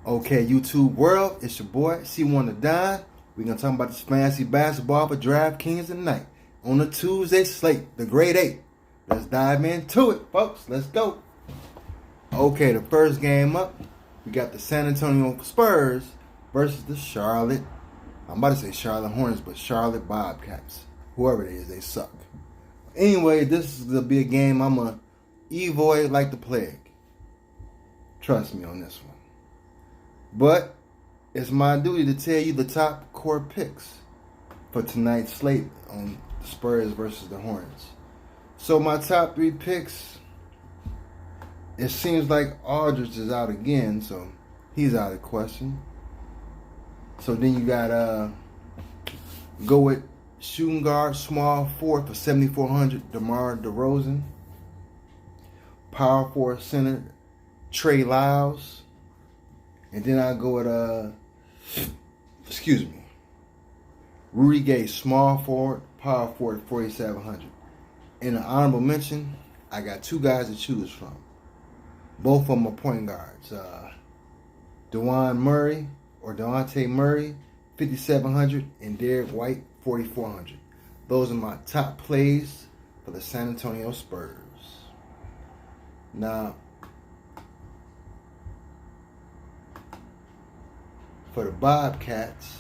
Okay, YouTube world, it's your boy C1 to Dine. We're gonna talk about this fancy basketball for Draftkings tonight on the Tuesday slate, the Grade 8. Let's dive into it, folks. Let's go. Okay, the first game up, we got the San Antonio Spurs versus the I'm about to say Charlotte Hornets, but Charlotte Bobcats. Whoever it is, they suck. Anyway, this is gonna be a game I'm gonna avoid like the plague. Trust me on this one. But it's my duty to tell you the top core picks for tonight's slate on the Spurs versus the Hornets. So my top three picks, it seems like Aldridge is out again, so he's out of question. So then you got go with shooting guard, small forward for 7,400, DeMar DeRozan. Power forward center, Trey Lyles. And then I go with Rudy Gay, small forward, power forward, 4,700. In an honorable mention, I got two guys to choose from. Both of them are point guards. Dejounte Murray, 5,700, and Derek White, 4,400. Those are my top plays for the San Antonio Spurs. Now, for the Bobcats,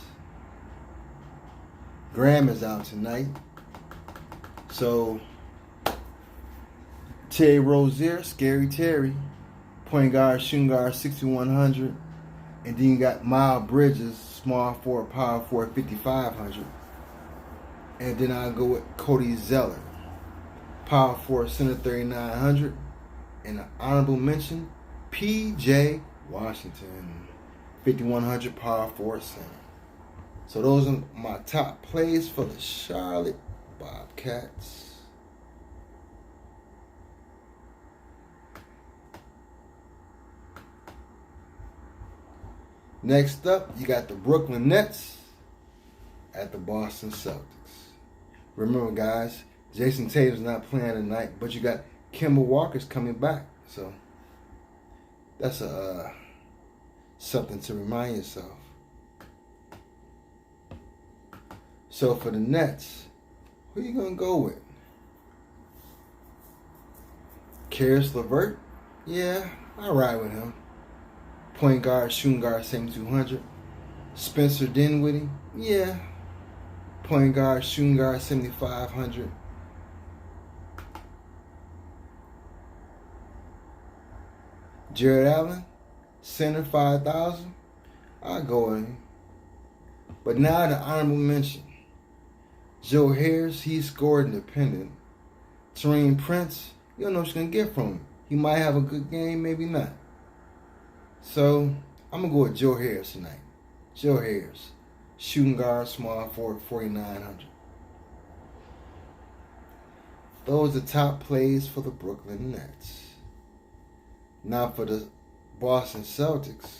Graham is out tonight. So, Terry Rozier, Scary Terry, point guard, shooting guard, 6,100. And then you got Miles Bridges, small forward, power forward, 5,500. And then I go with Cody Zeller, power forward, center, 3,900. And an honorable mention, P.J. Washington, 5,100, power forward center. So those are my top plays for the Charlotte Bobcats. Next up, you got the Brooklyn Nets at the Boston Celtics. Remember, guys, Jason Tatum's not playing tonight, but you got Kemba Walker's coming back. So that's something to remind yourself. So for the Nets, who are you going to go with? Karis LeVert? Yeah, I ride with him. Point guard, shooting guard, 7,200. Spencer Dinwiddie? Yeah. Point guard, shooting guard, 7,500. Jared Allen, center, 5,000. I'll go with him. But now the honorable mention. Joe Harris, he's scored independent. Taurean Prince, you don't know what you're going to get from him. He might have a good game, maybe not. So, I'm going to go with Joe Harris tonight. Joe Harris, shooting guard, small forward, 4,900. Those are the top plays for the Brooklyn Nets. Now for the Boston Celtics.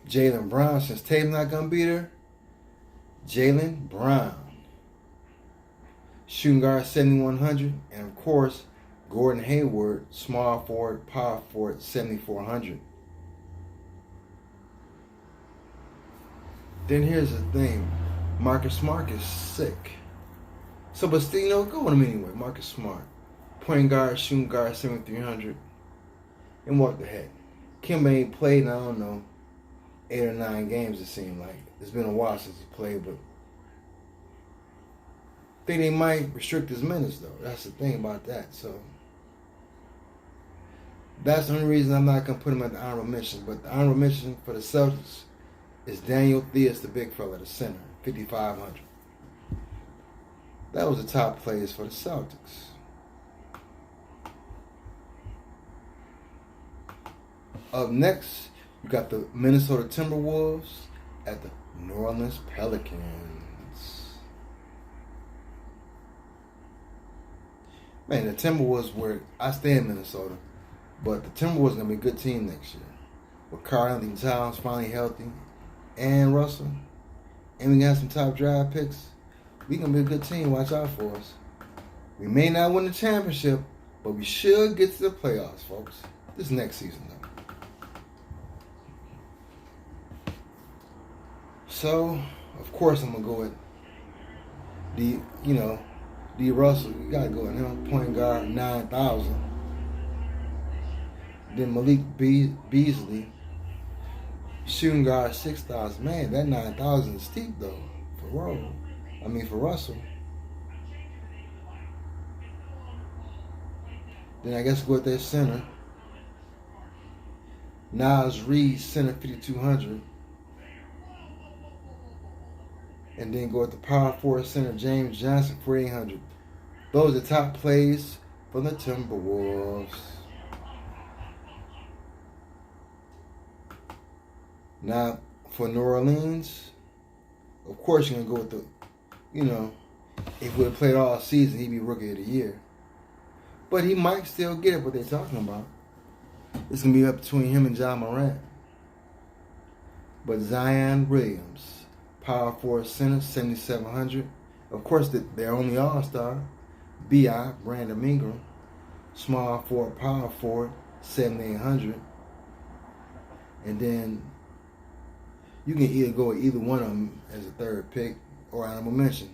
Jaylen Brown, since Tatum's not going to be there. Jaylen Brown. Shooting guard, 7,100. And of course, Gordon Hayward, small forward, power forward, 7,400. Then here's the thing. Marcus Smart is sick. So, but still, go with him anyway. Marcus Smart. Point guard, shooting guard, 7,300. And what the heck? Kemba ain't played in, I don't know, 8 or 9 games, it seemed like. It's been a while since he played, but I think they might restrict his minutes, though. That's the thing about that. So, that's the only reason I'm not going to put him at the honorable mention. But the honorable mention for the Celtics is Daniel Theus, the big fella, the center, 5,500. That was the top plays for the Celtics. Up next, you got the Minnesota Timberwolves at the New Orleans Pelicans. Man, the Timberwolves were, I stay in Minnesota, but the Timberwolves are going to be a good team next year. With Karl Anthony Towns finally healthy, and Russell, and we got some top draft picks, we gonna be a good team. Watch out for us. We may not win the championship, but we should get to the playoffs, folks. This next season, though. So, of course, I'm gonna go with D Russell. You gotta go with him. Point guard, 9,000. Then Malik Beasley, shooting guard, 6,000. Man, that 9,000 is steep though for Russell. Then I guess go with their center. Nas Reed, center, 5,200. And then go with the power forward center, James Johnson, 4,800. Those are the top plays for the Timberwolves. Now, for New Orleans, of course you're going to go with if we had played all season, he'd be Rookie of the Year. But he might still get it, what they're talking about. It's going to be up between him and John Morant. But Zion Williams, power forward center, 7,700. Of course, their only all-star, B.I., Brandon Ingram, small forward, power forward, 7,800. And then you can either go with either one of them as a third pick or honorable mention.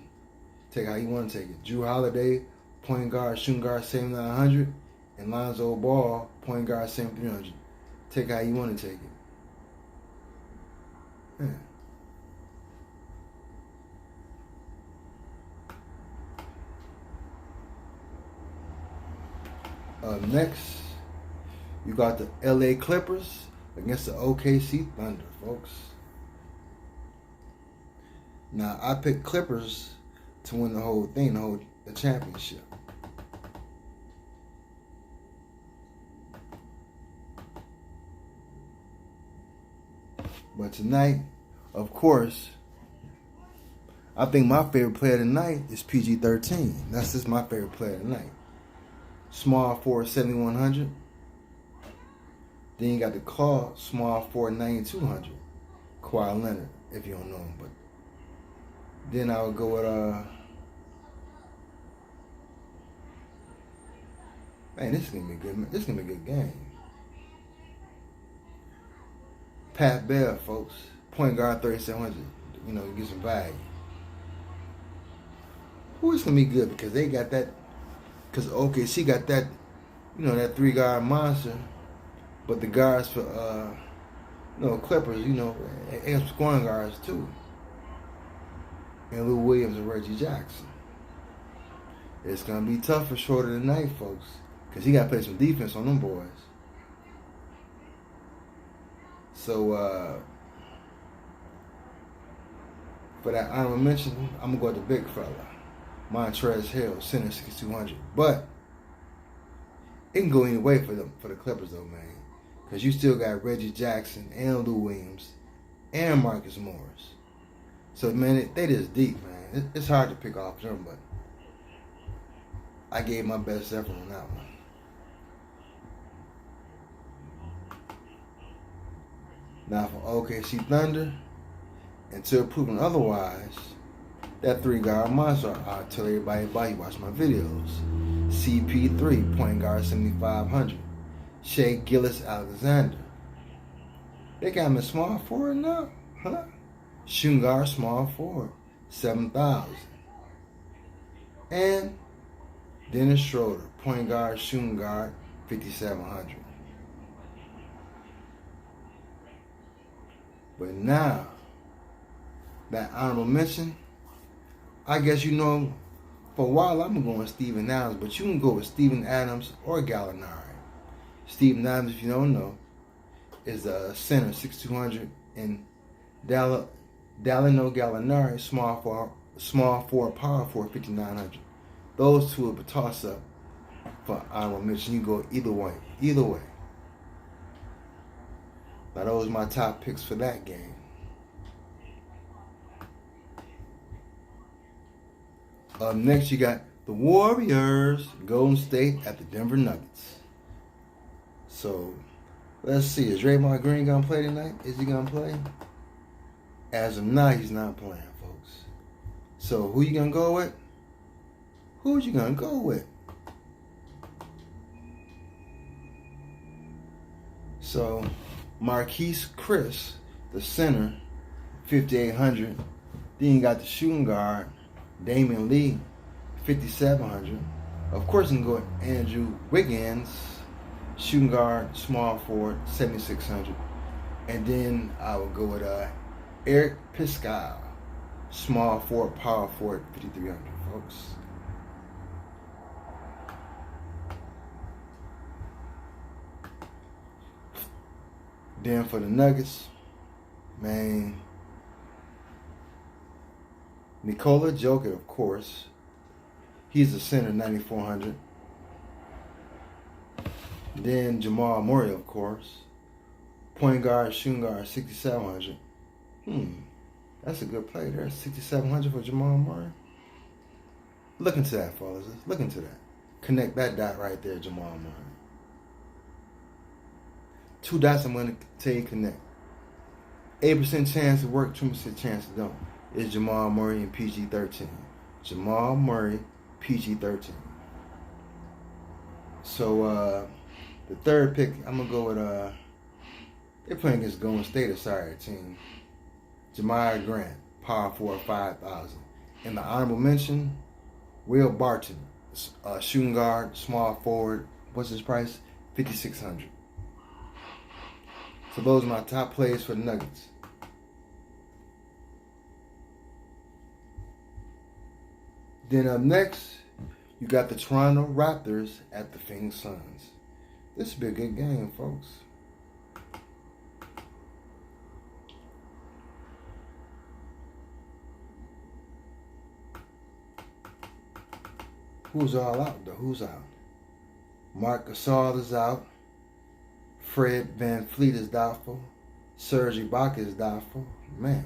Take how you want to take it. Drew Holiday, point guard, shooting guard, 7,900. And Lonzo Ball, point guard, 7,300. Take how you want to take it. Next, you got the LA Clippers against the OKC Thunder, folks. Now, I picked Clippers to win the whole thing, the championship. But tonight, of course, I think my favorite player tonight is PG-13. That's just my favorite player tonight. Small forward, 7,100. Then you got the Claw, small forward, 9,200. Kawhi Leonard, if you don't know him. But then I would go with man, this is gonna be good. This is gonna be a good game. Pat Bev, folks, point guard, 3,700. Get some value. Who is gonna be good because they got that. Because OKC got that, that 3-guard monster, but the guards for Clippers, they have scoring guards too. And Lou Williams and Reggie Jackson. It's gonna be tough for Shorter tonight, folks, because he got to play some defense on them boys. So for that honorable mention, I'm gonna go with the big fella. Montrezl Harrell, center, 6,200. But it can go any way for the Clippers, though, man. Because you still got Reggie Jackson and Lou Williams and Marcus Morris. So, man, they just deep, man. It's hard to pick off them, but I gave my best effort on that one. Now, for OKC Thunder, until proven otherwise, that 3-guard monster, I'll tell everybody about. You watch my videos. CP3, point guard, 7,500. Shea Gilgeous-Alexander. They got him a small forward now, huh? Shooting guard, small forward, 7,000. And Dennis Schroeder, point guard, shooting guard, 5,700. But now, that honorable mention, I guess for a while I'm going with Steven Adams, but you can go with Steven Adams or Gallinari. Steven Adams, if you don't know, is a center, 6,200, and Dalino Gallinari, small forward, power forward, 5,900. Those two are a toss-up for honorable mention. You go either way. Now those are my top picks for that game. Up next, you got the Warriors, Golden State at the Denver Nuggets. So, let's see. Is Draymond Green going to play tonight? Is he going to play? As of now, he's not playing, folks. So who you gonna go with? Who you gonna go with? So Marquise Chris, the center, 5,800. Then you got the shooting guard, Damian Lee, 5,700. Of course, you can go with Andrew Wiggins, shooting guard, small forward, 7,600. And then I would go with Eric Pascal, small forward, power forward, 5,300, folks. Then for the Nuggets, man, Nikola Jokic, of course. He's the center, 9,400. Then Jamal Murray, of course. Point guard, shooting guard, 6,700. That's a good play there. 6,700 for Jamal Murray. Look into that, fellas. Look into that. Connect that dot right there, Jamal Murray. 2 dots I'm going to tell you connect. 8% chance to work, 2% chance to don't. It's Jamal Murray and PG-13. Jamal Murray, PG-13. So the third pick, I'm going to go with, they're playing against Golden State, a sorry team. Jamiah Grant, power forward, 5,000. In the honorable mention, Will Barton, shooting guard, small forward. What's his price? 5,600. So those are my top plays for the Nuggets. Then up next, you got the Toronto Raptors at the Phoenix Suns. This will be a good game, folks. Who's all out, though? Who's out? Marc Gasol is out. Fred Van Fleet is doubtful. Serge Ibaka is doubtful. Man.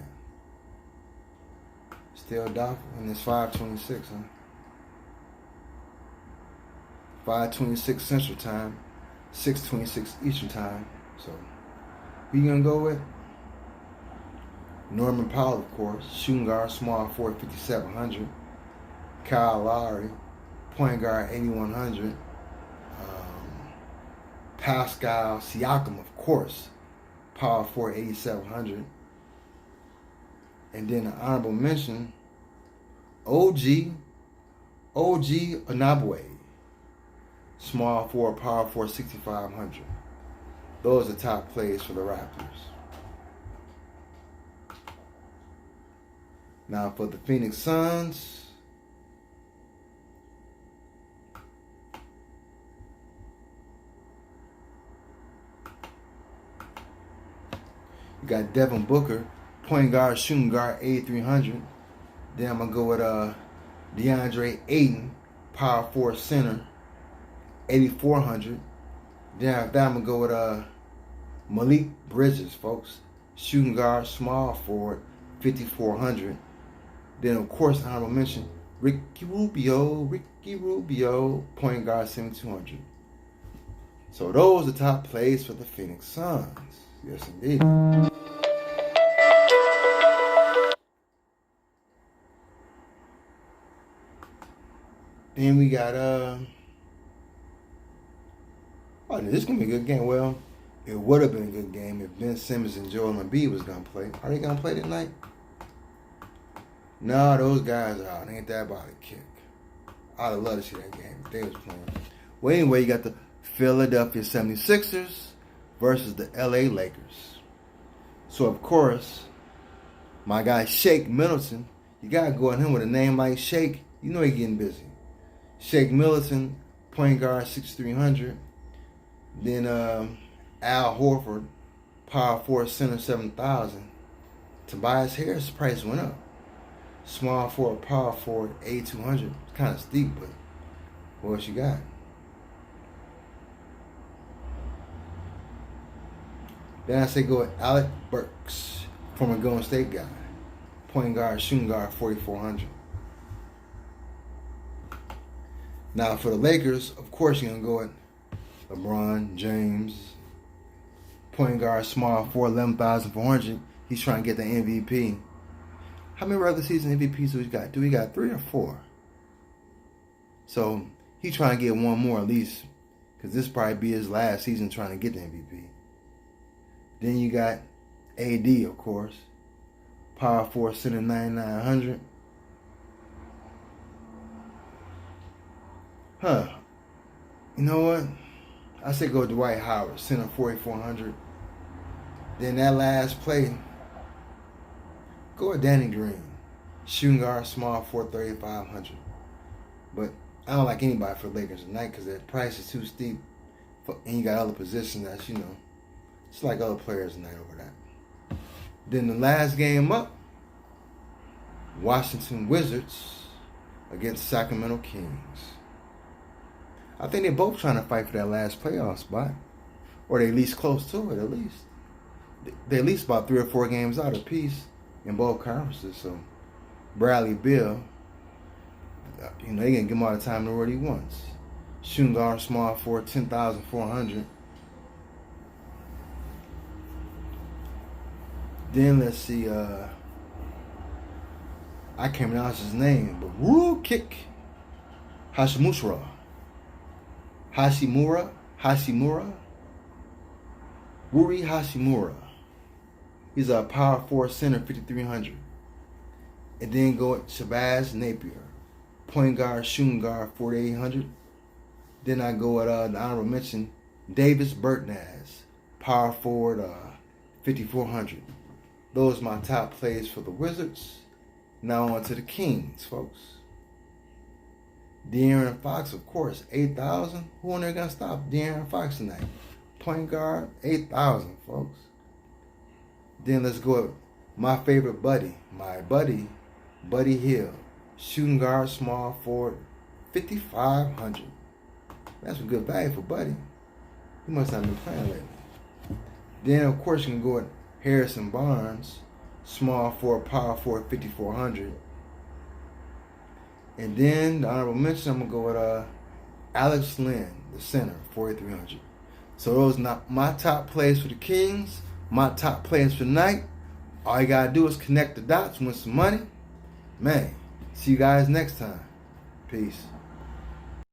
Still doubtful. And it's 5:26, huh? 5:26 Central Time. 6:26 Eastern Time. So, who you going to go with? Norman Powell, of course. Shooting guard, small forward, 5,700. Kyle Lowry. Point guard, 8,100. Pascal Siakam, of course, power forward, 8,700. And then an honorable mention, OG Anunoby, small forward, power forward, 6,500. Those are top plays for the Raptors. Now for the Phoenix Suns, you got Devin Booker, point guard, shooting guard, 8,300. Then I'm going to go with DeAndre Ayton, power forward center, 8,400. Then after that, I'm going to go with Malik Bridges, folks. Shooting guard, small forward, 5,400. Then, of course, honorable mention, Ricky Rubio, point guard, 7,200. So those are top plays for the Phoenix Suns. Yes, indeed. Then we got this is gonna be a good game. Well, it would have been a good game if Ben Simmons and Joel Embiid was gonna play. Are they gonna play tonight? No, those guys are out. Ain't that about a kick? I'd love to see that game if they was playing. Well, anyway, you got the Philadelphia 76ers versus the LA Lakers. So, of course, my guy Shake Middleton, you got to go at him with a name like Shake. You know he's getting busy. Shake Middleton, point guard, 6,300. Then Al Horford, power forward, center, 7,000. Tobias Harris' price went up. Small forward, power forward, 8,200. It's kind of steep, but what else you got? Then I say go with Alec Burks, former Golden State guy. Point guard, shooting guard, 4,400. Now for the Lakers, of course you're going to go with LeBron James. Point guard, small forward, 11,400. He's trying to get the MVP. How many regular season MVPs do we got? Do we got 3 or 4? So he trying to get one more at least, because this probably be his last season trying to get the MVP. Then you got AD, of course. Power forward center 9,900. You know what? I say go Dwight Howard, center 4,400. Then that last play, go with Danny Green, shooting guard, small 4,3,500. But I don't like anybody for Lakers tonight because their price is too steep. And you got other positions that's, it's like other players tonight over that. Then the last game up, Washington Wizards against Sacramento Kings. I think they're both trying to fight for that last playoff spot. Or they're at least close to it, at least. They're at least about 3 or 4 games out apiece in both conferences. So Bradley Beal, they can give him all the time in the world he wants. Shooting guard, small forward, 10,400. Then let's see, I can't pronounce his name, but Rukik Hashimura. Rui Hashimura. He's a power forward center, 5,300. And then go at Shabazz Napier, point guard, shooting guard, 4,800. Then I go at the honorable mention, Davis Bertans, power forward, 5,400. Those are my top plays for the Wizards. Now on to the Kings, folks. De'Aaron Fox, of course, 8,000. Who in there gonna stop De'Aaron Fox tonight? Point guard, 8,000, folks. Then let's go with my favorite buddy, Buddy Hield, shooting guard, small forward, 5,500. That's a good value for Buddy. He must not have been playing lately. Then of course you can go with Harrison Barnes, small forward, power forward, 5,400. And then the honorable mention, I'm gonna go with Alex Len, the center, 4,300. So those are not my top plays for the Kings. My top plays for tonight. All you gotta do is connect the dots, win some money. Man, see you guys next time. Peace.